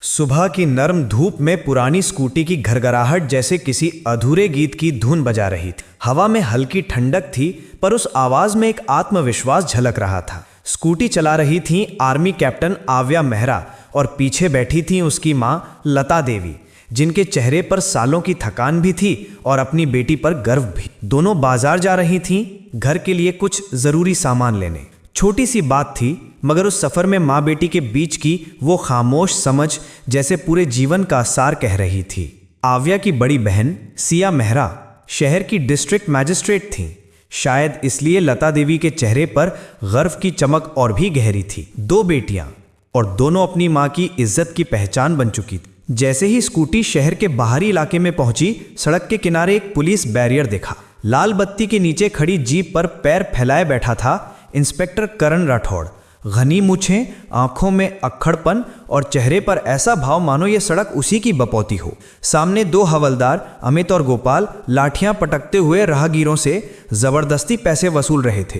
सुबह की नर्म धूप में पुरानी स्कूटी की घरघराहट जैसे किसी अधूरे गीत की धुन बजा रही थी। हवा में हल्की ठंडक थी, पर उस आवाज में एक आत्मविश्वास झलक रहा था। स्कूटी चला रही थी आर्मी कैप्टन आव्या मेहरा और पीछे बैठी थी उसकी मां लता देवी, जिनके चेहरे पर सालों की थकान भी थी और अपनी बेटी पर गर्व भी। दोनों बाजार जा रही थीं घर के लिए कुछ जरूरी सामान लेने। छोटी सी बात थी, मगर उस सफर में माँ बेटी के बीच की वो खामोश समझ जैसे पूरे जीवन का सार कह रही थी। आव्या की बड़ी बहन सिया मेहरा शहर की डिस्ट्रिक्ट मैजिस्ट्रेट थी। शायद इसलिए लता देवी के चेहरे पर गर्व की चमक और भी गहरी थी। दो बेटियां और दोनों अपनी माँ की इज्जत की पहचान बन चुकी थी। जैसे ही स्कूटी शहर के बाहरी इलाके में पहुंची, सड़क के किनारे एक पुलिस बैरियर दिखा। लाल बत्ती के नीचे खड़ी जीप पर पैर फैलाए बैठा था इंस्पेक्टर करण राठौड़। घनी मूछें, आंखों में अक्खड़पन और चेहरे पर ऐसा भाव मानो ये सड़क उसी की बपौती हो। सामने दो हवलदार अमित और गोपाल लाठियां पटकते हुए राहगीरों से जबरदस्ती पैसे वसूल रहे थे।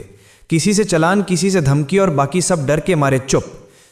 किसी से चालान, किसी से धमकी और बाकी सब डर के मारे चुप।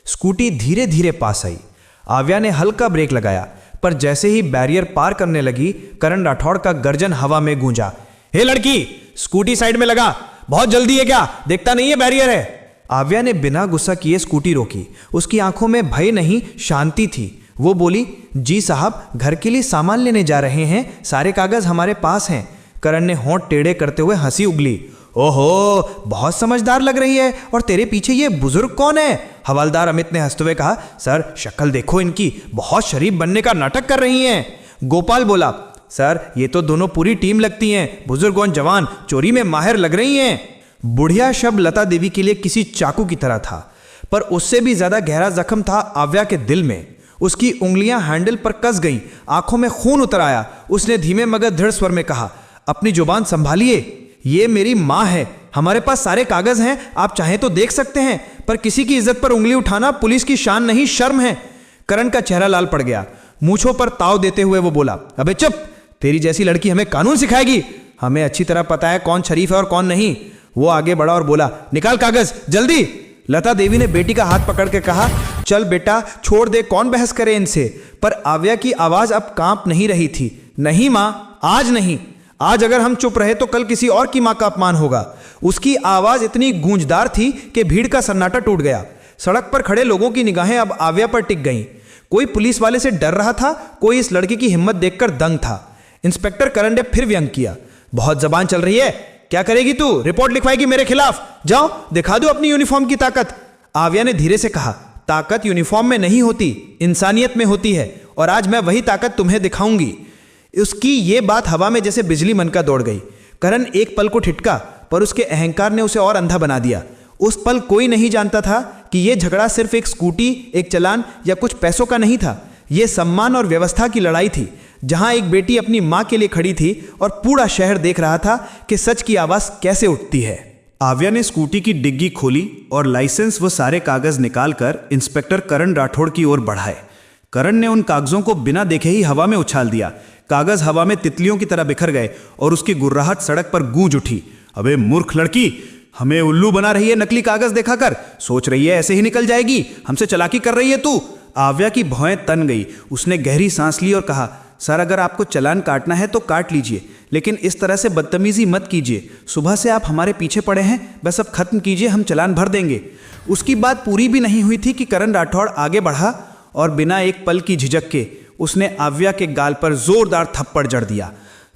स्कूटी धीरे धीरे पास आई। आव्या ने हल्का ब्रेक लगाया, पर जैसे ही बैरियर पार करने लगी, करण राठौड़ का गर्जन हवा में गूंजा। हे लड़की, स्कूटी साइड में लगा, बहुत जल्दी है क्या? देखता नहीं है बैरियर है। आव्या ने बिना गुस्सा किए स्कूटी रोकी। उसकी आंखों में भय नहीं, शांति थी। वो बोली, जी साहब, घर के लिए सामान लेने जा रहे हैं, सारे कागज हमारे पास हैं। करण ने होंठ टेढ़े करते हुए हंसी उगली। ओहो, बहुत समझदार लग रही है। और तेरे पीछे ये बुजुर्ग कौन है? हवलदार अमित ने हंसते हुए कहा। सर, शक्ल देखो इनकी, बहुत शरीफ बनने का नाटक कर रही हैं। गोपाल बोला, सर, ये तो दोनों पूरी टीम लगती हैं। बुजुर्ग और जवान चोरी में माहिर लग रही हैं। बुढ़िया शब्द लता देवी के लिए किसी चाकू की तरह था, पर उससे भी ज्यादा गहरा जख्म था आव्या के दिल में। उसकी उंगलियां हैंडल पर कस गईं, आंखों में खून उतर आया। उसने धीमे मगर दृढ़ स्वर में कहा, अपनी जुबान संभालिए, ये मेरी माँ है, हमारे पास सारे कागज हैं, आप चाहें तो देख सकते हैं, पर किसी की इज्जत पर उंगली उठाना पुलिस की शान नहीं, शर्म है। करण का चेहरा लाल पड़ गया। मूंछों पर ताव देते हुए वो बोला, अबे चुप, तेरी जैसी लड़की हमें कानून सिखाएगी? हमें अच्छी तरह पता है कौन शरीफ है और कौन नहीं। वो आगे बढ़ा और बोला, निकाल कागज जल्दी। लता देवी ने बेटी का हाथ पकड़ के कहा, चल बेटा, छोड़ दे, कौन बहस करे इनसे। पर आव्या की आवाज अब कांप नहीं रही थी। नहीं माँ, आज नहीं। आज अगर हम चुप रहे तो कल किसी और की मां का अपमान होगा। उसकी आवाज इतनी गूंजदार थी कि भीड़ का सन्नाटा टूट गया। सड़क पर खड़े लोगों की निगाहें अब आव्या पर टिक गईं। कोई पुलिस वाले से डर रहा था, कोई इस लड़की की हिम्मत देखकर दंग था। इंस्पेक्टर करण ने फिर व्यंग किया, बहुत जबान चल रही है, क्या करेगी तू? रिपोर्ट लिखवाएगी मेरे खिलाफ? जाओ, दिखा दो अपनी यूनिफॉर्म की ताकत। आव्या ने धीरे से कहा, ताकत यूनिफॉर्म में नहीं होती, इंसानियत में होती है, और आज मैं वही ताकत तुम्हें दिखाऊंगी। उसकी ये बात हवा में जैसे बिजली मनका दौड़ गई। करण एक पल को ठिठका, पर उसके अहंकार ने उसे और अंधा बना दिया। उस पल कोई नहीं जानता था कि यह झगड़ा सिर्फ एक स्कूटी, एक चालान या कुछ पैसों का नहीं था। यह सम्मान और व्यवस्था की लड़ाई थी, जहां एक बेटी अपनी मां के लिए खड़ी थी और पूरा शहर देख रहा था कि सच की आवाज कैसे उठती है। आव्या ने स्कूटी की डिग्गी खोली और लाइसेंस व सारे कागज निकालकर इंस्पेक्टर करण राठौड़ की ओर बढ़ाए। करण ने उन कागजों को बिना देखे ही हवा में उछाल दिया। कागज हवा में तितलियों की तरह बिखर गए और उसकी गुर्राहट सड़क पर गूंज उठी। अबे मूर्ख लड़की, हमें उल्लू बना रही है नकली कागज दिखाकर। सोच रही है ऐसे ही निकल जाएगी? हमसे चालाकी कर रही है तू। आव्या की भौहें तन गई। उसने गहरी सांस ली और कहा, सर, अगर आपको चालान काटना है तो काट लीजिए, लेकिन इस तरह से बदतमीजी मत कीजिए। सुबह से आप हमारे पीछे पड़े हैं, बस अब खत्म कीजिए, हम चालान भर देंगे। उसकी बात पूरी भी नहीं हुई थी कि करण राठौड़ आगे बढ़ा और बिना एक पल की झिझक के उसने आव्या के गाल पर जोरदार थप्पड़ जड़ दिया।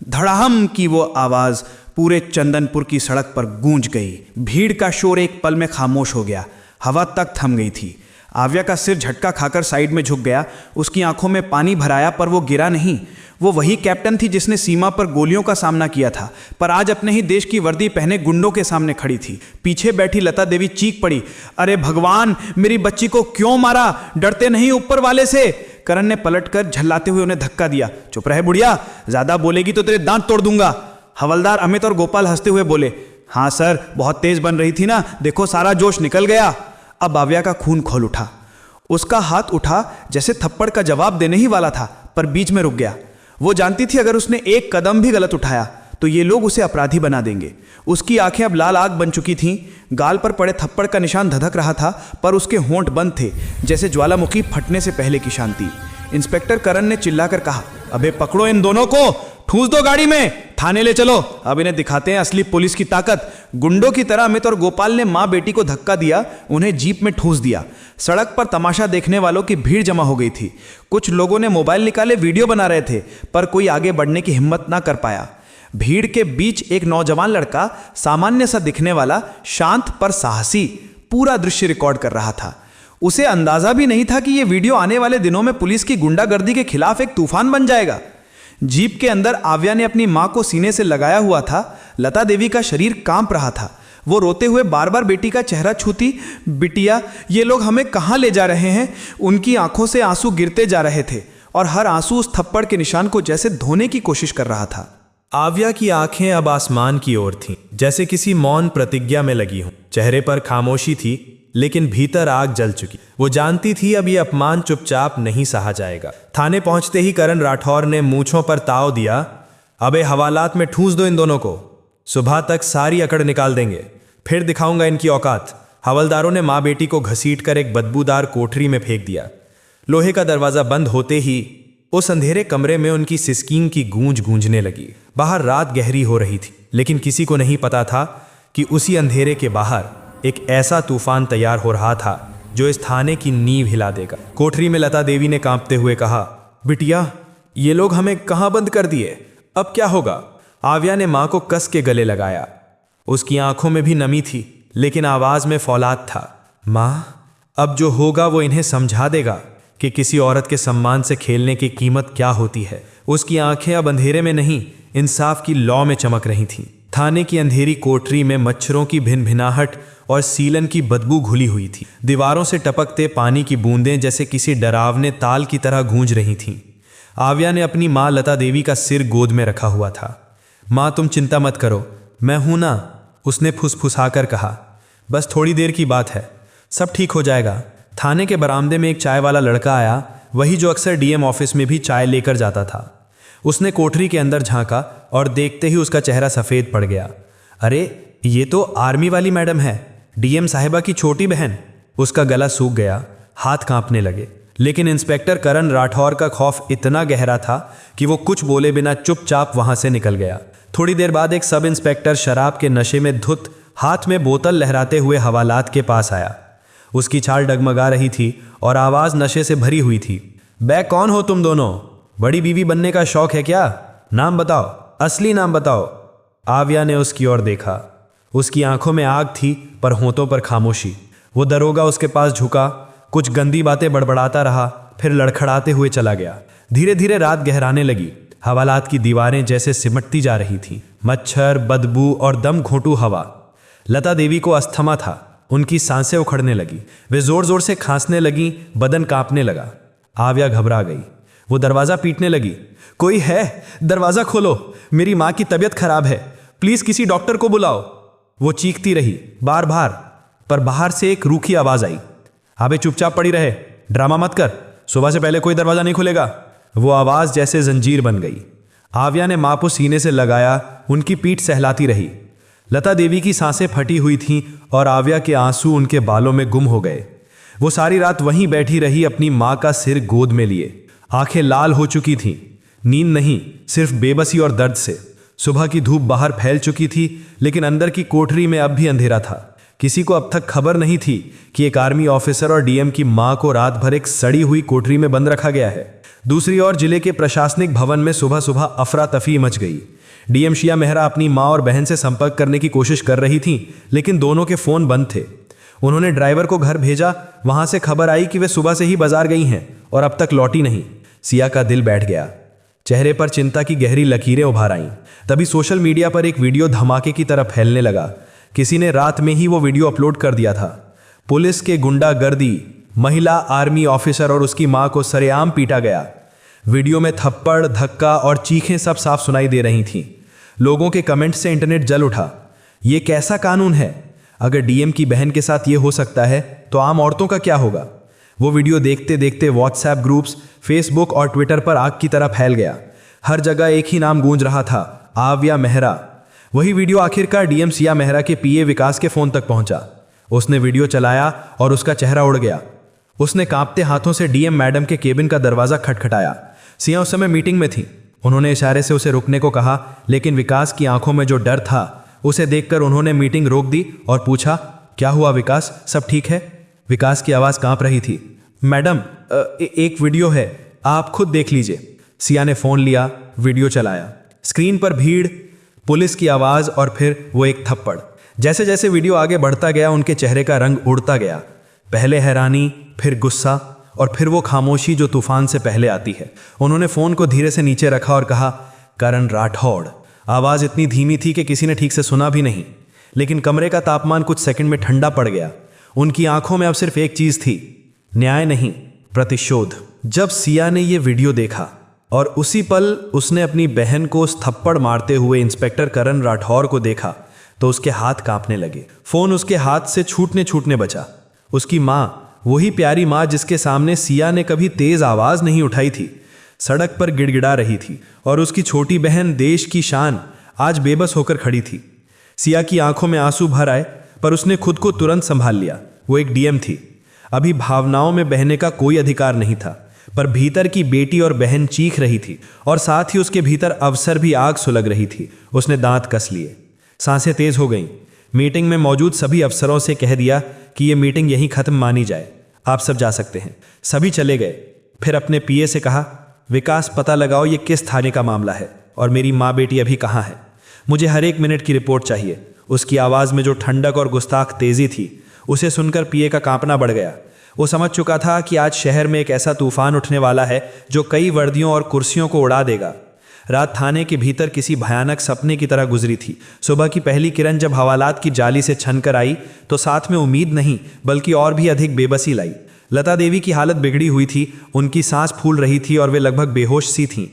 धड़ाहम की वो आवाज पूरे चंदनपुर की सड़क पर गूंज गई। भीड़ का शोर एक पल में खामोश हो गया। हवा तक थम गई थी। आव्या का सिर झटका खाकर साइड में झुक गया। उसकी आंखों में पानी भराया, पर वो गिरा नहीं। वो वही कैप्टन थी जिसने सीमा पर गोलियों का सामना किया था, पर आज अपने ही देश की वर्दी पहने गुंडों के सामने खड़ी थी। पीछे बैठी लता देवी चीख पड़ी, अरे भगवान, मेरी बच्ची को क्यों मारा? डरते नहीं ऊपर वाले से? करण ने पलटकर झल्लाते हुए उन्हें धक्का दिया। चुप रहे बुढ़िया, ज्यादा बोलेगी तो तेरे दांत तोड़ दूंगा। हवलदार अमित और गोपाल हंसते हुए बोले, हाँ सर, बहुत तेज बन रही थी ना, देखो सारा जोश निकल गया। अब आव्या का खून खोल उठा। उसका हाथ उठा जैसे थप्पड़ का जवाब देने ही वाला था, पर बीच में रुक गया। वो जानती थी अगर उसने एक कदम भी गलत उठाया तो ये लोग उसे अपराधी बना देंगे। उसकी आंखें अब लाल आग बन चुकी थीं, गाल पर पड़े थप्पड़ का निशान धधक रहा था, पर उसके होंठ बंद थे जैसे ज्वालामुखी फटने से पहले की शांति। इंस्पेक्टर करण ने चिल्लाकर कहा, अबे पकड़ो इन दोनों को, ठूस दो गाड़ी में, थाने ले चलो, अब इन्हें दिखाते हैं असली पुलिस की ताकत। गुंडों की तरह अमित और गोपाल ने मां बेटी को धक्का दिया, उन्हें जीप में ठूस दिया। सड़क पर तमाशा देखने वालों की भीड़ जमा हो गई थी। कुछ लोगों ने मोबाइल निकाले वीडियो बना रहे थे, पर कोई आगे बढ़ने की हिम्मत ना कर पाया। भीड़ के बीच एक नौजवान लड़का, सामान्य सा दिखने वाला, शांत पर साहसी, पूरा दृश्य रिकॉर्ड कर रहा था। उसे अंदाजा भी नहीं था कि यह वीडियो आने वाले दिनों में पुलिस की गुंडागर्दी के खिलाफ एक तूफान बन जाएगा। जीप के अंदर आव्या ने अपनी मां को सीने से लगाया हुआ था। लता देवी का शरीर कांप रहा था। वो रोते हुए बार बार बेटी का चेहरा छूती, बिटिया ये लोग हमें कहाँ ले जा रहे हैं। उनकी आंखों से आंसू गिरते जा रहे थे और हर आंसू उस थप्पड़ के निशान को जैसे धोने की कोशिश कर रहा था। आव्या की आंखें अब आसमान की ओर थीं, जैसे किसी मौन प्रतिज्ञा में लगी हों। चेहरे पर खामोशी थी, लेकिन भीतर आग जल चुकी। वो जानती थी अब ये अपमान चुपचाप नहीं सहा जाएगा। थाने पहुंचते ही करण राठौर ने मूंछों पर ताव दिया, अबे हवालात में ठूस दो इन दोनों को, सुबह तक सारी अकड़ निकाल देंगे, फिर दिखाऊंगा इनकी औकात। हवलदारों ने माँ बेटी को घसीटकर एक बदबूदार कोठरी में फेंक दिया। लोहे का दरवाजा बंद होते ही उस अंधेरे कमरे में उनकी सिसकीन की गूंज गूंजने लगी। बाहर रात गहरी हो रही थी, लेकिन किसी को नहीं पता था कि उसी अंधेरे के बाहर एक ऐसा तूफान तैयार हो रहा था जो इस थाने की नींव हिला देगा। कोठरी में लता देवी ने कांपते हुए कहा, बिटिया ये लोग हमें कहाँ बंद कर दिए, अब क्या होगा। आव्या ने माँ को कस के गले लगाया। उसकी आंखों में भी नमी थी, लेकिन आवाज में फौलाद था। माँ, अब जो होगा वो इन्हें समझा देगा कि किसी औरत के सम्मान से खेलने की कीमत क्या होती है। उसकी आंखें अब अंधेरे में नहीं, इंसाफ की लौ में चमक रही थीं। थाने की अंधेरी कोठरी में मच्छरों की भिनभिनाहट और सीलन की बदबू घुली हुई थी। दीवारों से टपकते पानी की बूंदें जैसे किसी डरावने ताल की तरह गूंज रही थीं। आव्या ने अपनी माँ लता देवी का सिर गोद में रखा हुआ था। माँ तुम चिंता मत करो, मैं हूं ना, उसने फुसफुसाकर कहा। बस थोड़ी देर की बात है, सब ठीक हो जाएगा। थाने के बरामदे में एक चाय वाला लड़का आया, वही जो अक्सर डीएम ऑफिस में भी चाय लेकर जाता था। उसने कोठरी के अंदर झांका और देखते ही उसका चेहरा सफ़ेद पड़ गया। अरे ये तो आर्मी वाली मैडम है, डीएम साहिबा की छोटी बहन। उसका गला सूख गया, हाथ कांपने लगे। लेकिन इंस्पेक्टर करण राठौर का खौफ इतना गहरा था कि वो कुछ बोले बिना चुपचाप वहां से निकल गया। थोड़ी देर बाद एक सब इंस्पेक्टर शराब के नशे में धुत, हाथ में बोतल लहराते हुए हवालात के पास आया। उसकी छाल डगमगा रही थी और आवाज़ नशे से भरी हुई थी। बे कौन हो तुम दोनों? बड़ी बीवी बनने का शौक है क्या? नाम बताओ, असली नाम बताओ। आव्या ने उसकी ओर देखा। उसकी आंखों में आग थी, पर होंठों पर खामोशी। वो दरोगा उसके पास झुका, कुछ गंदी बातें बड़बड़ाता रहा, फिर लड़खड़ाते हुए चला गया। धीरे धीरे रात गहराने लगी। हवालात की दीवारें जैसे सिमटती जा रही थीं। मच्छर, बदबू और दम घोंटू हवा। लता देवी को अस्थमा था, उनकी सांसें उखड़ने लगी। वे जोर जोर से खांसने लगी, बदन कांपने लगा। आव्या घबरा गई। वो दरवाज़ा पीटने लगी। कोई है? दरवाज़ा खोलो, मेरी माँ की तबीयत खराब है, प्लीज़ किसी डॉक्टर को बुलाओ। वो चीखती रही बार बार, पर बाहर से एक रूखी आवाज़ आई, अबे चुपचाप पड़ी रहे, ड्रामा मत कर, सुबह से पहले कोई दरवाज़ा नहीं खुलेगा। वो आवाज़ जैसे जंजीर बन गई। आव्या ने माँ को सीने से लगाया, उनकी पीठ सहलाती रही। लता देवी की सांसें फटी हुई थीं और आव्या के आंसू उनके बालों में गुम हो गए। वो सारी रात वहीं बैठी रही, अपनी माँ का सिर गोद में लिए। आंखें लाल हो चुकी थीं, नींद नहीं, सिर्फ बेबसी और दर्द से। सुबह की धूप बाहर फैल चुकी थी, लेकिन अंदर की कोठरी में अब भी अंधेरा था। किसी को अब तक खबर नहीं थी कि एक आर्मी ऑफिसर और डीएम की मां को रात भर एक सड़ी हुई कोठरी में बंद रखा गया है। दूसरी ओर जिले के प्रशासनिक भवन में सुबह सुबह अफरा तफी मच गई। डीएम शिया मेहरा अपनी मां और बहन से संपर्क करने की कोशिश कर रही थीं, लेकिन दोनों के फोन बंद थे। उन्होंने ड्राइवर को घर भेजा, वहां से खबर आई कि वे सुबह से ही बाजार गई हैं और अब तक लौटी नहीं। सिया का दिल बैठ गया, चेहरे पर चिंता की गहरी लकीरें उभार आईं। तभी सोशल मीडिया पर एक वीडियो धमाके की तरह फैलने लगा। किसी ने रात में ही वो वीडियो अपलोड कर दिया था। पुलिस के गुंडागर्दी, महिला आर्मी ऑफिसर और उसकी मां को सरेआम पीटा गया। वीडियो में थप्पड़, धक्का और चीखें सब साफ सुनाई दे रही थीं। लोगों के कमेंट से इंटरनेट जल उठा। ये कैसा कानून है? अगर डीएम की बहन के साथ ये हो सकता है तो आम औरतों का क्या होगा? वो वीडियो देखते देखते व्हाट्सएप ग्रुप्स, फेसबुक और ट्विटर पर आग की तरह फैल गया। हर जगह एक ही नाम गूंज रहा था, आव्या मेहरा। वही वीडियो आखिरकार डीएम सिया मेहरा के पीए विकास के फोन तक पहुंचा। उसने वीडियो चलाया और उसका चेहरा उड़ गया। उसने कांपते हाथों से डीएम मैडम के केबिन का दरवाजा खटखटाया। सिया उस समय मीटिंग में थी। उन्होंने इशारे से उसे रुकने को कहा, लेकिन विकास की आंखों में जो डर था उसे देखकर उन्होंने मीटिंग रोक दी और पूछा, क्या हुआ विकास, सब ठीक है? विकास की आवाज कांप रही थी। मैडम, एक वीडियो है, आप खुद देख लीजिए। सिया ने फोन लिया, वीडियो चलाया। स्क्रीन पर भीड़, पुलिस की आवाज और फिर वो एक थप्पड़। जैसे जैसे वीडियो आगे बढ़ता गया उनके चेहरे का रंग उड़ता गया। पहले हैरानी, फिर गुस्सा और फिर वो खामोशी जो तूफान से पहले आती है। उन्होंने फोन को धीरे से नीचे रखा और कहा, करण राठौड़। आवाज इतनी धीमी थी कि किसी ने ठीक से सुना भी नहीं, लेकिन कमरे का तापमान कुछ सेकंड में ठंडा पड़ गया। उनकी आंखों में अब सिर्फ एक चीज थी, न्याय नहीं, प्रतिशोध। जब सिया ने यह वीडियो देखा और उसी पल उसने अपनी बहन को उस थप्पड़ मारते हुए इंस्पेक्टर करण राठौर को देखा तो उसके हाथ कांपने लगे। फोन उसके हाथ से छूटने बचा। उसकी माँ, वही प्यारी माँ जिसके सामने सिया ने कभी तेज आवाज नहीं उठाई थी, सड़क पर गिड़गिड़ा रही थी और उसकी छोटी बहन, देश की शान, आज बेबस होकर खड़ी थी। सिया की आंखों में आंसू भर आए, पर उसने खुद को तुरंत संभाल लिया। वो एक डीएम थी, अभी भावनाओं में बहने का कोई अधिकार नहीं था, पर भीतर की बेटी और बहन चीख रही थी और साथ ही उसके भीतर अवसर भी आग सुलग रही थी। उसने दांत कस लिए, सांसें तेज हो गईं। मीटिंग में मौजूद सभी अफसरों से कह दिया कि ये मीटिंग यहीं खत्म मानी जाए, आप सब जा सकते हैं। सभी चले गए। फिर अपने पीए से कहा, विकास, पता लगाओ ये किस थाने का मामला है और मेरी माँ बेटी अभी कहाँ है। मुझे हर एक मिनट की रिपोर्ट चाहिए। उसकी आवाज़ में जो ठंडक और गुस्ताख तेजी थी, उसे सुनकर पीए का कांपना बढ़ गया। वो समझ चुका था कि आज शहर में एक ऐसा तूफान उठने वाला है जो कई वर्दियों और कुर्सियों को उड़ा देगा। रात थाने के भीतर किसी भयानक सपने की तरह गुजरी थी। सुबह की पहली किरण जब हवालात की जाली से छनकर आई तो साथ में उम्मीद नहीं बल्कि और भी अधिक बेबसी लाई। लता देवी की हालत बिगड़ी हुई थी, उनकी सांस फूल रही थी और वे लगभग बेहोश सी थीं।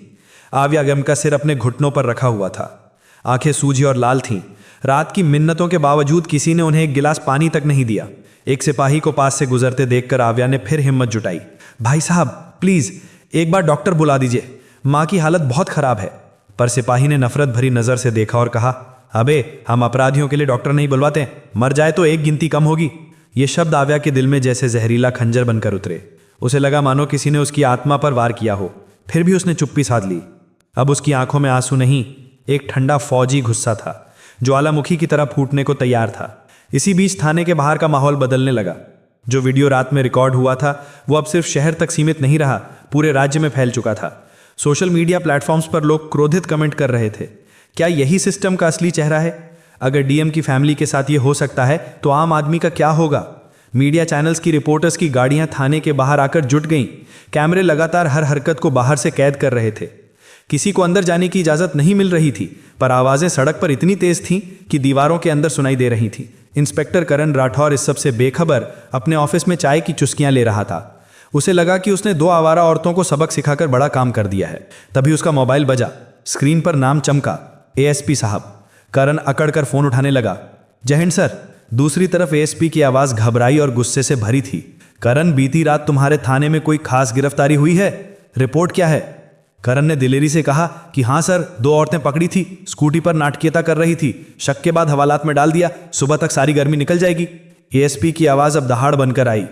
आव्या गम का सिर अपने घुटनों पर रखा हुआ था, आंखें सूजी और लाल थीं। रात की मिन्नतों के बावजूद किसी ने उन्हें एक गिलास पानी तक नहीं दिया। एक सिपाही को पास से गुजरते देखकर आव्या ने फिर हिम्मत जुटाई। भाई साहब, प्लीज एक बार डॉक्टर बुला दीजिए, माँ की हालत बहुत खराब है। पर सिपाही ने नफरत भरी नजर से देखा और कहा, अबे, हम अपराधियों के लिए डॉक्टर नहीं बुलवाते, मर जाए तो एक गिनती कम होगी। ये शब्द आव्या के दिल में जैसे जहरीला खंजर बनकर उतरे। उसे लगा मानो किसी ने उसकी आत्मा पर वार किया हो। फिर भी उसने चुप्पी साध ली। अब उसकी आंखों में आंसू नहीं, एक ठंडा फौजी गुस्सा था, ज्वालामुखी की तरह फूटने को तैयार था। इसी बीच थाने के बाहर का माहौल बदलने लगा। जो वीडियो रात में रिकॉर्ड हुआ था वो अब सिर्फ शहर तक सीमित नहीं रहा, पूरे राज्य में फैल चुका था। सोशल मीडिया प्लेटफॉर्म्स पर लोग क्रोधित कमेंट कर रहे थे, क्या यही सिस्टम का असली चेहरा है? अगर डीएम की फैमिली के साथ ये हो सकता है तो आम आदमी का क्या होगा? मीडिया चैनल्स की रिपोर्टर्स की गाड़ियां थाने के बाहर आकर जुट गईं। कैमरे लगातार हर हरकत को बाहर से कैद कर रहे थे। किसी को अंदर जाने की इजाजत नहीं मिल रही थी, पर आवाजें सड़क पर इतनी तेज थीं कि दीवारों के अंदर सुनाई दे रही थी। इंस्पेक्टर करण राठौर इस सबसे बेखबर अपने ऑफिस में चाय की चुस्कियां ले रहा था। उसे लगा कि उसने 2 आवारा औरतों को सबक सिखाकर बड़ा काम कर दिया है। तभी उसका मोबाइल बजा। स्क्रीन पर नाम चमका, एएसपी साहब। करण अकड़कर फोन उठाने लगा। जय हिंद सर। दूसरी तरफ एएसपी की आवाज घबराई और गुस्से से भरी थी। करण, बीती रात तुम्हारे थाने में कोई खास गिरफ्तारी हुई है? रिपोर्ट क्या है? करण ने दिलेरी से कहा कि हाँ सर, 2 औरतें पकड़ी थी, स्कूटी पर नाटकीयता कर रही थी, शक के बाद हवालात में डाल दिया, सुबह तक सारी गर्मी निकल जाएगी। एएसपी की आवाज अब दहाड़ बनकर आई।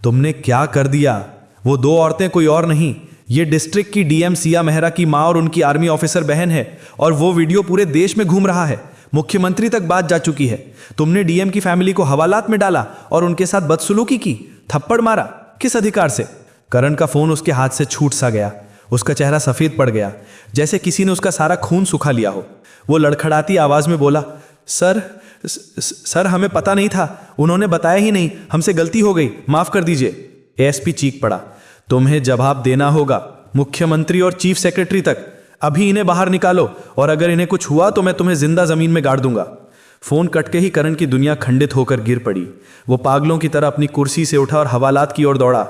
तुमने क्या कर दिया? वो 2 औरतें कोई और नहीं, ये डिस्ट्रिक्ट की डीएम सिया मेहरा की माँ और उनकी आर्मी ऑफिसर बहन है, और वो वीडियो पूरे देश में घूम रहा है। मुख्यमंत्री तक बात जा चुकी है। तुमने डीएम की फैमिली को हवालात में डाला और उनके साथ बदसलूकी की, थप्पड़ मारा, किस अधिकार से? करण का फोन उसके हाथ से छूट सा गया। उसका चेहरा सफेद पड़ गया, जैसे किसी ने उसका सारा खून सुखा लिया हो। वो लड़खड़ाती आवाज में बोला, सर हमें पता नहीं था, उन्होंने बताया ही नहीं, हमसे गलती हो गई, माफ कर दीजिए। एएसपी चीख पड़ा, तुम्हें जवाब देना होगा, मुख्यमंत्री और चीफ सेक्रेटरी तक। अभी इन्हें बाहर निकालो, और अगर इन्हें कुछ हुआ तो मैं तुम्हें जिंदा जमीन में गाड़ दूंगा। फोन कटके ही करण की दुनिया खंडित होकर गिर पड़ी। वो पागलों की तरह अपनी कुर्सी से उठा और हवालात की ओर दौड़ा।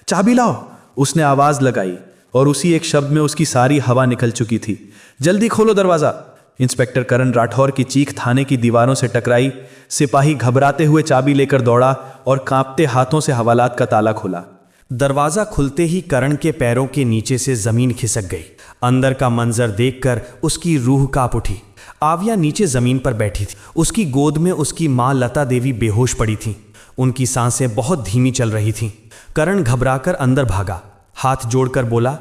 चाबी लाओ, उसने आवाज लगाई, और उसी एक शब्द में उसकी सारी हवा निकल चुकी थी। जल्दी खोलो दरवाजा। इंस्पेक्टर करण राठौर की चीख थाने की दीवारों से टकराई। सिपाही घबराते हुए चाबी लेकर दौड़ा और कांपते हाथों से हवालात का ताला खोला। दरवाजा खुलते ही करण के पैरों के नीचे से जमीन खिसक गई। अंदर का मंजर देखकर उसकी रूह कांप उठी। आव्या नीचे जमीन पर बैठी थी। उसकी गोद में उसकी माँ लता देवी बेहोश पड़ी थी। उनकी सांसें बहुत धीमी चल रही थीं। करण घबराकर अंदर भागा, हाथ जोड़कर बोला,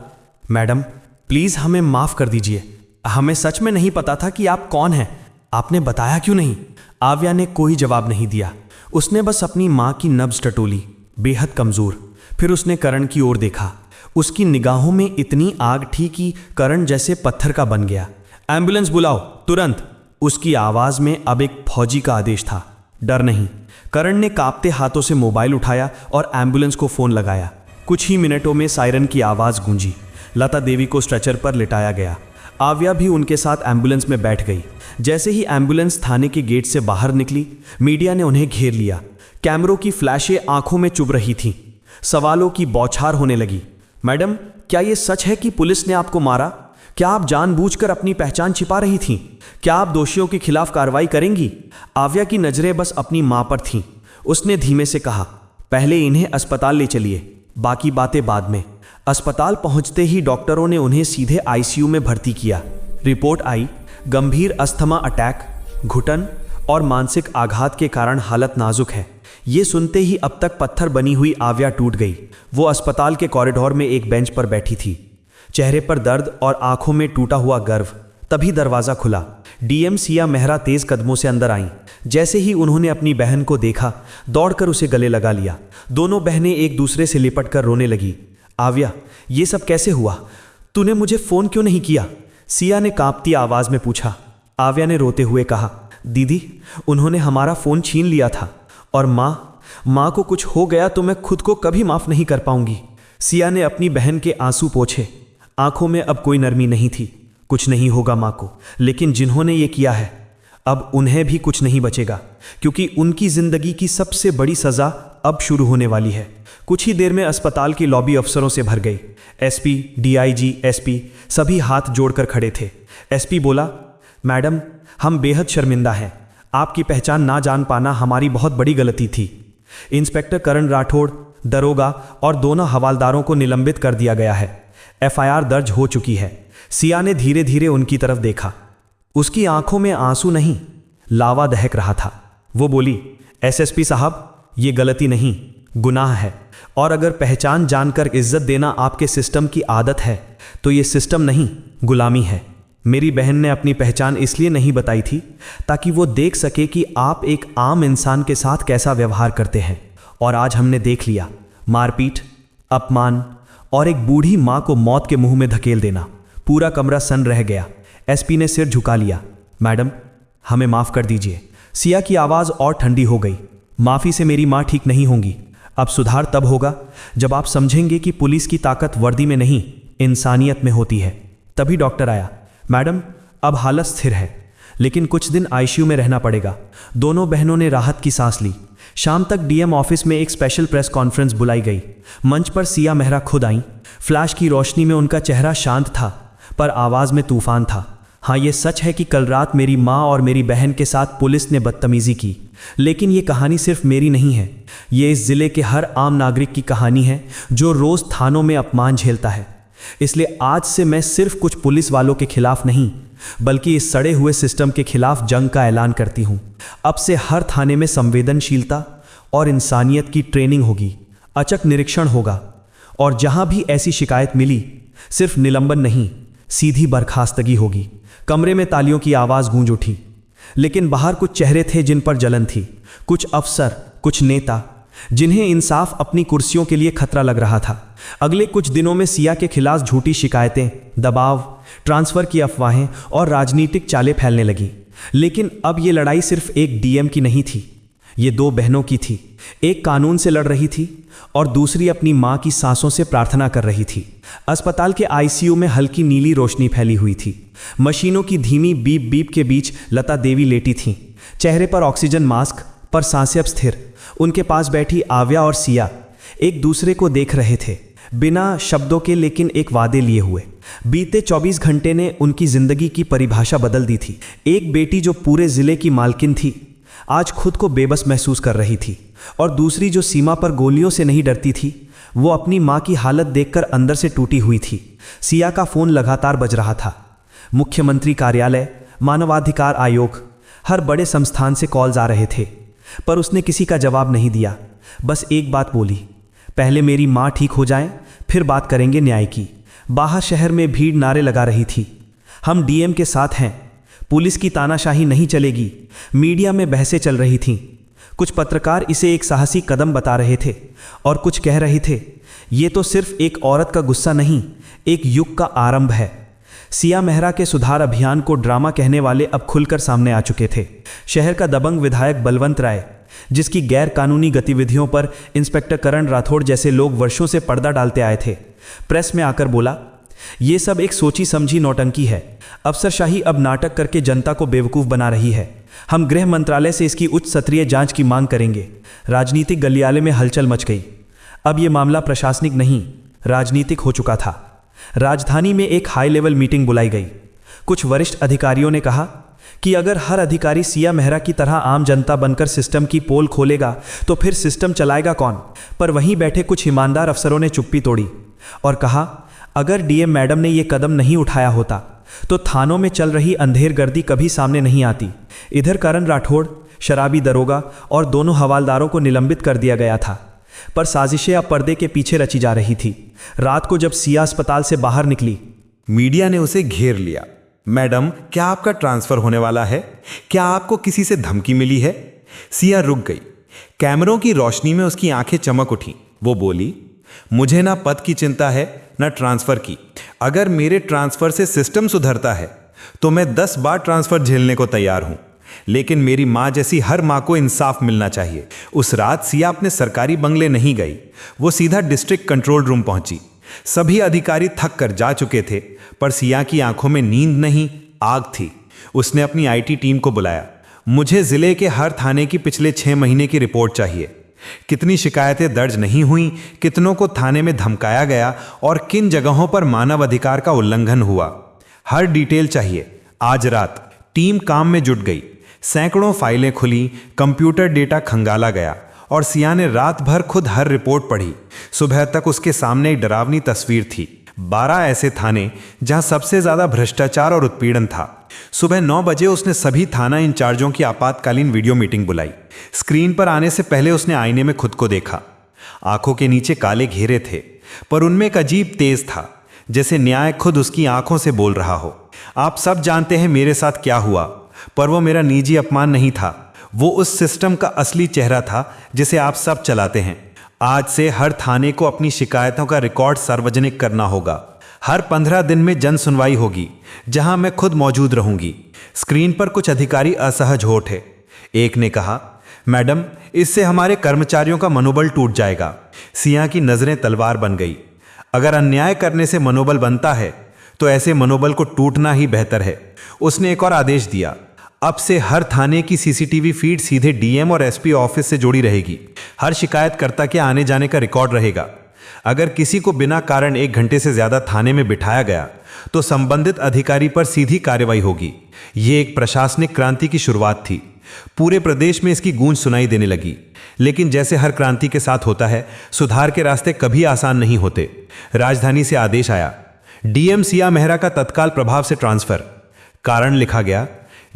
मैडम प्लीज हमें माफ कर दीजिए, हमें सच में नहीं पता था कि आप कौन हैं। आपने बताया क्यों नहीं? आव्या ने कोई जवाब नहीं दिया। उसने बस अपनी माँ की नब्ज टटोली, बेहद कमजोर। फिर उसने करण की ओर देखा। उसकी निगाहों में इतनी आग थी कि करण जैसे पत्थर का बन गया। एम्बुलेंस बुलाओ तुरंत। उसकी आवाज में अब एक फौजी का आदेश था, डर नहीं। करण ने कांपते हाथों से मोबाइल उठाया और एम्बुलेंस को फोन लगाया। कुछ ही मिनटों में सायरन की आवाज गूंजी। लता देवी को स्ट्रेचर पर लिटाया गया। आव्या भी उनके साथ एम्बुलेंस में बैठ गई। जैसे ही एम्बुलेंस थाने के गेट से बाहर निकली, मीडिया ने उन्हें घेर लिया। कैमरों की फ्लैशें आंखों में चुभ रही थीं। सवालों की बौछार होने लगी। मैडम, क्या यह सच है कि पुलिस ने आपको मारा? क्या आप जानबूझकर अपनी पहचान छिपा रही थीं? क्या आप दोषियों के खिलाफ कार्रवाई करेंगी? आव्या की नजरें बस अपनी मां पर थीं। उसने धीमे से कहा, पहले इन्हें अस्पताल ले चलिए, बाकी बातें बाद में। अस्पताल पहुंचते ही डॉक्टरों ने उन्हें सीधे आईसीयू में भर्ती किया। रिपोर्ट आई, गंभीर अस्थमा अटैक, घुटन और मानसिक आघात के कारण हालत नाजुक है। ये सुनते ही अब तक पत्थर बनी हुई आव्या टूट गई। वो अस्पताल के कॉरिडोर में एक बेंच पर बैठी थी, चेहरे पर दर्द और आंखों में टूटा हुआ गर्व। तभी दरवाजा खुला। डीएम सिया मेहरा तेज कदमों से अंदर आईं। जैसे ही उन्होंने अपनी बहन को देखा, दौड़कर उसे गले लगा लिया। दोनों बहनें एक दूसरे से लिपटकर रोने लगी। आव्या, ये सब कैसे हुआ? तूने मुझे फोन क्यों नहीं किया? सिया ने कांपती आवाज में पूछा। आव्या ने रोते हुए कहा, दीदी, उन्होंने हमारा फोन छीन लिया था, और माँ को कुछ हो गया तो मैं खुद को कभी माफ नहीं कर पाऊंगी। सिया ने अपनी बहन के आंसू पोंछे। आंखों में अब कोई नरमी नहीं थी। कुछ नहीं होगा माँ को, लेकिन जिन्होंने ये किया है, अब उन्हें भी कुछ नहीं बचेगा, क्योंकि उनकी जिंदगी की सबसे बड़ी सजा अब शुरू होने वाली है। कुछ ही देर में अस्पताल की लॉबी अफसरों से भर गई। एसपी, डीआईजी, एसपी सभी हाथ जोड़कर खड़े थे। एसपी बोला, मैडम, हम बेहद शर्मिंदा हैं। आपकी पहचान ना जान पाना हमारी बहुत बड़ी गलती थी। इंस्पेक्टर करण राठौड़, दरोगा और दोनों हवालदारों को निलंबित कर दिया गया है। एफआईआर दर्ज हो चुकी है। सिया ने धीरे धीरे उनकी तरफ देखा। उसकी आंखों में आंसू नहीं, लावा दहक रहा था। वो बोली, एसएसपी साहब, ये गलती नहीं, गुनाह है। और अगर पहचान जानकर इज्जत देना आपके सिस्टम की आदत है, तो ये सिस्टम नहीं, गुलामी है। मेरी बहन ने अपनी पहचान इसलिए नहीं बताई थी ताकि वो देख सके कि आप एक आम इंसान के साथ कैसा व्यवहार करते हैं। और आज हमने देख लिया, मारपीट, अपमान और एक बूढ़ी माँ को मौत के मुंह में धकेल देना। पूरा कमरा सन्न रह गया। एसपी ने सिर झुका लिया। मैडम, हमें माफ कर दीजिए। सिया की आवाज़ और ठंडी हो गई। माफ़ी से मेरी माँ ठीक नहीं होंगी। अब सुधार तब होगा जब आप समझेंगे कि पुलिस की ताकत वर्दी में नहीं, इंसानियत में होती है। तभी डॉक्टर आया। मैडम, अब हालत स्थिर है, लेकिन कुछ दिन आईसीयू में रहना पड़ेगा। दोनों बहनों ने राहत की सांस ली। शाम तक डीएम ऑफिस में एक स्पेशल प्रेस कॉन्फ्रेंस बुलाई गई। मंच पर सिया मेहरा खुद आईं। फ्लैश की रोशनी में उनका चेहरा शांत था, पर आवाज़ में तूफान था। हाँ, ये सच है कि कल रात मेरी माँ और मेरी बहन के साथ पुलिस ने बदतमीजी की, लेकिन ये कहानी सिर्फ मेरी नहीं है। ये इस जिले के हर आम नागरिक की कहानी है जो रोज़ थानों में अपमान झेलता है। इसलिए आज से मैं सिर्फ कुछ पुलिस वालों के खिलाफ नहीं, बल्कि इस सड़े हुए सिस्टम के खिलाफ जंग का ऐलान करती हूँ। अब से हर थाने में संवेदनशीलता और इंसानियत की ट्रेनिंग होगी, अचक निरीक्षण होगा, और जहाँ भी ऐसी शिकायत मिली, सिर्फ निलंबन नहीं, सीधी बर्खास्तगी होगी। कमरे में तालियों की आवाज़ गूंज उठी, लेकिन बाहर कुछ चेहरे थे जिन पर जलन थी। कुछ अफसर, कुछ नेता, जिन्हें इंसाफ अपनी कुर्सियों के लिए खतरा लग रहा था। अगले कुछ दिनों में सिया के खिलाफ झूठी शिकायतें, दबाव, ट्रांसफर की अफवाहें और राजनीतिक चालें फैलने लगी। लेकिन अब ये लड़ाई सिर्फ एक डीएम की नहीं थी, ये दो बहनों की थी। एक कानून से लड़ रही थी और दूसरी अपनी माँ की सांसों से प्रार्थना कर रही थी। अस्पताल के आईसीयू में हल्की नीली रोशनी फैली हुई थी। मशीनों की धीमी बीप बीप के बीच लता देवी लेटी थीं, चेहरे पर ऑक्सीजन मास्क, पर सांसें अब स्थिर। उनके पास बैठी आव्या और सिया एक दूसरे को देख रहे थे, बिना शब्दों के, लेकिन एक वादे लिए हुए। बीते 24 घंटे ने उनकी जिंदगी की परिभाषा बदल दी थी। एक बेटी जो पूरे जिले की मालकिन थी, आज खुद को बेबस महसूस कर रही थी, और दूसरी जो सीमा पर गोलियों से नहीं डरती थी, वो अपनी माँ की हालत देखकर अंदर से टूटी हुई थी। सिया का फोन लगातार बज रहा था। मुख्यमंत्री कार्यालय, मानवाधिकार आयोग, हर बड़े संस्थान से कॉल्स आ रहे थे, पर उसने किसी का जवाब नहीं दिया। बस एक बात बोली, पहले मेरी माँ ठीक हो जाए, फिर बात करेंगे न्याय की। बाहर शहर में भीड़ नारे लगा रही थी, हम डीएम के साथ हैं, पुलिस की तानाशाही नहीं चलेगी। मीडिया में बहसें चल रही थीं। कुछ पत्रकार इसे एक साहसी कदम बता रहे थे और कुछ कह रहे थे, ये तो सिर्फ एक औरत का गुस्सा नहीं, एक युग का आरंभ है। सिया मेहरा के सुधार अभियान को ड्रामा कहने वाले अब खुलकर सामने आ चुके थे। शहर का दबंग विधायक बलवंत राय, जिसकी गैर कानूनी गतिविधियों पर इंस्पेक्टर करण राठौड़ जैसे लोग वर्षों से पर्दा डालते आए थे, प्रेस में आकर बोला, ये सब एक सोची समझी नौटंकी है। अफसरशाही अब नाटक करके जनता को बेवकूफ़ बना रही है। हम गृह मंत्रालय से इसकी उच्च स्तरीय जांच की मांग करेंगे। राजनीतिक गलियारे में हलचल मच गई। अब ये मामला प्रशासनिक नहीं, राजनीतिक हो चुका था। राजधानी में एक हाई लेवल मीटिंग बुलाई गई। कुछ वरिष्ठ अधिकारियों ने कहा कि अगर हर अधिकारी सिया मेहरा की तरह आम जनता बनकर सिस्टम की पोल खोलेगा तो फिर सिस्टम चलाएगा कौन। पर वहीं बैठे कुछ ईमानदार अफसरों ने चुप्पी तोड़ी और कहा, अगर डीएम मैडम ने ये कदम नहीं उठाया होता तो थानों में चल रही अंधेरगर्दी कभी सामने नहीं आती। इधर करण राठौड़, शराबी दरोगा और दोनों हवालदारों को निलंबित कर दिया गया था, पर साजिशें अब पर्दे के पीछे रची जा रही थी। रात को जब सिया अस्पताल से बाहर निकली, मीडिया ने उसे घेर लिया। मैडम, क्या आपका ट्रांसफर होने वाला है? क्या आपको किसी से धमकी मिली है? सिया रुक गई। कैमरों की रोशनी में उसकी आंखें चमक उठी। वो बोली, मुझे ना पद की चिंता है ना ट्रांसफर की। अगर मेरे ट्रांसफर से सिस्टम सुधरता है तो मैं 10 बार ट्रांसफर झेलने को तैयार हूं, लेकिन मेरी मां जैसी हर मां को इंसाफ मिलना चाहिए। उस रात सिया अपने सरकारी बंगले नहीं गई, वो सीधा डिस्ट्रिक्ट कंट्रोल रूम पहुंची। सभी अधिकारी थक कर जा चुके थे, पर सिया की आंखों में नींद नहीं, आग थी। उसने अपनी आईटी टीम को बुलाया। मुझे जिले के हर थाने की पिछले 6 महीने की रिपोर्ट चाहिए। कितनी शिकायतें दर्ज नहीं हुई, कितनों को थाने में धमकाया गया और किन जगहों पर मानव अधिकार का उल्लंघन हुआ, हर डिटेल चाहिए। आज रात टीम काम में जुट गई। सैकड़ों फाइलें खुली, कंप्यूटर डेटा खंगाला गया और सिया ने रात भर खुद हर रिपोर्ट पढ़ी। सुबह तक उसके सामने एक डरावनी तस्वीर थी। 12 ऐसे थाने जहां सबसे ज्यादा भ्रष्टाचार और उत्पीड़न था। सुबह 9 बजे उसने सभी थाना इंचार्जों की आपातकालीन वीडियो मीटिंग बुलाई। स्क्रीन पर आने से पहले उसने आईने में खुद को देखा। आंखों के नीचे काले घेरे थे, पर उनमें एक अजीब तेज था, जैसे न्याय खुद उसकी आंखों से बोल रहा हो। आप सब जानते हैं मेरे साथ क्या हुआ, पर वो मेरा निजी अपमान नहीं था, वो उस सिस्टम का असली चेहरा था जिसे आप सब चलाते हैं। आज से हर थाने को अपनी शिकायतों का रिकॉर्ड सार्वजनिक करना होगा। हर 15 दिन में जन सुनवाई होगी, जहां मैं खुद मौजूद रहूंगी। स्क्रीन पर कुछ अधिकारी असहज हो उठे। एक ने कहा, मैडम, इससे हमारे कर्मचारियों का मनोबल टूट जाएगा। सिया की नजरें तलवार बन गई। अगर अन्याय करने से मनोबल बनता है तो ऐसे मनोबल को टूटना ही बेहतर है। उसने एक और आदेश दिया, अब से हर थाने की सीसीटीवी फीड सीधे डीएम और एसपी ऑफिस से जुड़ी रहेगी। हर शिकायतकर्ता के आने जाने का रिकॉर्ड रहेगा। अगर किसी को बिना कारण 1 घंटे से ज्यादा थाने में बिठाया गया तो संबंधित अधिकारी पर सीधी कार्रवाई होगी। यह एक प्रशासनिक क्रांति की शुरुआत थी। पूरे प्रदेश में इसकी गूंज सुनाई देने लगी। लेकिन जैसे हर क्रांति के साथ होता है, सुधार के रास्ते कभी आसान नहीं होते। राजधानी से आदेश आया, डीएम सिया मेहरा का तत्काल प्रभाव से ट्रांसफर। कारण लिखा गया,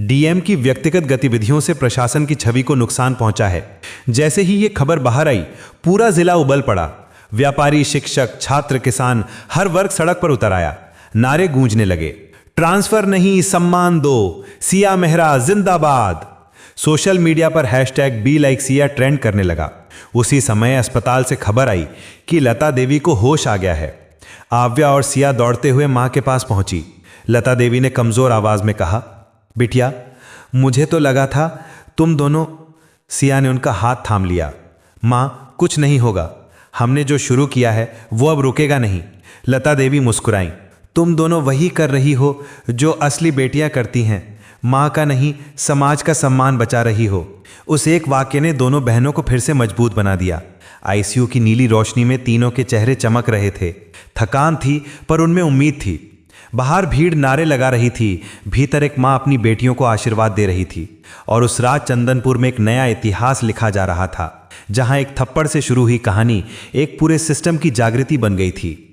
डीएम की व्यक्तिगत गतिविधियों से प्रशासन की छवि को नुकसान पहुंचा है। जैसे ही यह खबर बाहर आई, पूरा जिला उबल पड़ा। व्यापारी, शिक्षक, छात्र, किसान, हर वर्ग सड़क पर उतर आया। नारे गूंजने लगे, ट्रांसफर नहीं, सम्मान दो, सिया मेहरा जिंदाबाद। सोशल मीडिया पर #BeLikeSiya ट्रेंड करने लगा। उसी समय अस्पताल से खबर आई कि लता देवी को होश आ गया है। आव्या और सिया दौड़ते हुए मां के पास पहुंची। लता देवी ने कमजोर आवाज में कहा, बिटिया, मुझे तो लगा था तुम दोनों। सिया ने उनका हाथ थाम लिया। मां, कुछ नहीं होगा, हमने जो शुरू किया है वो अब रुकेगा नहीं। लता देवी मुस्कुराई, तुम दोनों वही कर रही हो जो असली बेटियां करती हैं, मां का नहीं, समाज का सम्मान बचा रही हो। उस एक वाक्य ने दोनों बहनों को फिर से मजबूत बना दिया। आईसीयू की नीली रोशनी में तीनों के चेहरे चमक रहे थे। थकान थी, पर उनमें उम्मीद थी। बाहर भीड़ नारे लगा रही थी, भीतर एक माँ अपनी बेटियों को आशीर्वाद दे रही थी। और उस रात चंदनपुर में एक नया इतिहास लिखा जा रहा था, जहां एक थप्पड़ से शुरू हुई कहानी एक पूरे सिस्टम की जागृति बन गई थी।